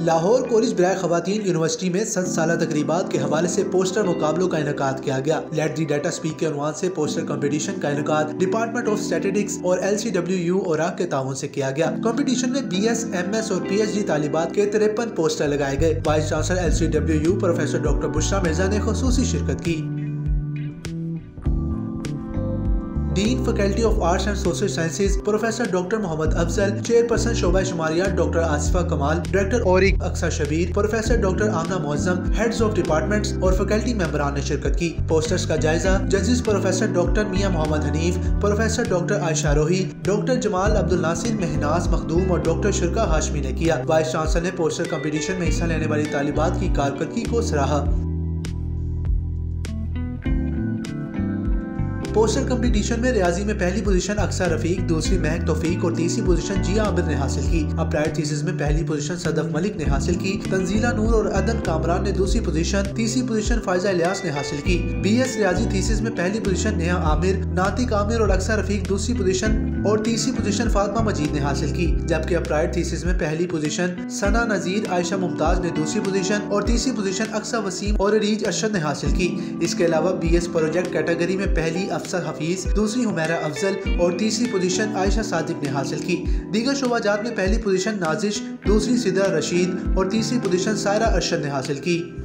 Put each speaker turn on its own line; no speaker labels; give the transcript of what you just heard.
Lahore college बराए खवातीन university में 7 साला तकरीबात के हवाले से पोस्टर मुकाबलों का इनेकाद किया गया। लेट दी डाटा स्पीक के उन्वान से पोस्टर कंपटीशन का इनेकाद डिपार्टमेंट ऑफ स्टैटिस्टिक्स और LCWU ओराक के ताउन से किया गया। कंपटीशन में BS, MS और PhD तालिबात के 53 पोस्टर लगाए गए। Vice chancellor LCWU professor doctor Bushra Mirza ने खुसूसी शिरकत की। Dean faculty of arts and social sciences professor doctor Mohammad Afzal, chairperson शोबा शुमारियात doctor Asifa Kamal, director ORIC Aqsa Shabbir, professor doctor Amna Muazzam, heads of departments और फैकल्टी मेंबरान ने शिरकत की। पोस्टर्स का जायजा जजेस professor doctor Mian Mohammad Hanif, professor doctor Ayesha Rohi, doctor Jamal Abdul Nasir Mahnaz Makhdoom और डॉक्टर शुरका हाशमी ने किया। वाइस चांसलर ने पोस्टर कंपटीशन में हिस्सा लेने वाली तालिबात की कारकर्दगी को सराहा। पोस्टर कंपटीशन में रियाजी में पहली पोजीशन अक्सा रफीक, दूसरी महक तौफीक और तीसरी पोजीशन जिया आबिद ने हासिल की। अप्लाइड थीसिस में पहली पोजीशन सदफ मलिक ने हासिल की। तंजीला नूर और अदन कामरान ने दूसरी पोजीशन, तीसरी पोजीशन फायजा इलियास ने हासिल की। BS रियाजी थीसिस में पहली पोजीशन नेहा आमिर, नातिक आमिर और अक्सा रफीक दूसरी पोजीशन और तीसरी पोजीशन फातिमा मजीद ने हासिल की। जबकि अप्लाइड थीसिस में पहली पोजीशन सना नजीर, आयशा मुमताज ने दूसरी पोजीशन और तीसरी पोजीशन अक्सा वसीम और रीज अरशद ने हासिल की। इसके अलावा BS प्रोजेक्ट कैटेगरी में पहली अफसर हफीज, दूसरी हुमैरा अफजल और तीसरी पोजीशन आयशा सादिक ने हासिल की। दीगर शोबाजात में पहली पोजीशन नाजिश, दूसरी सिद्रा रशीद और तीसरी पोजीशन सायरा अरशद ने हासिल की।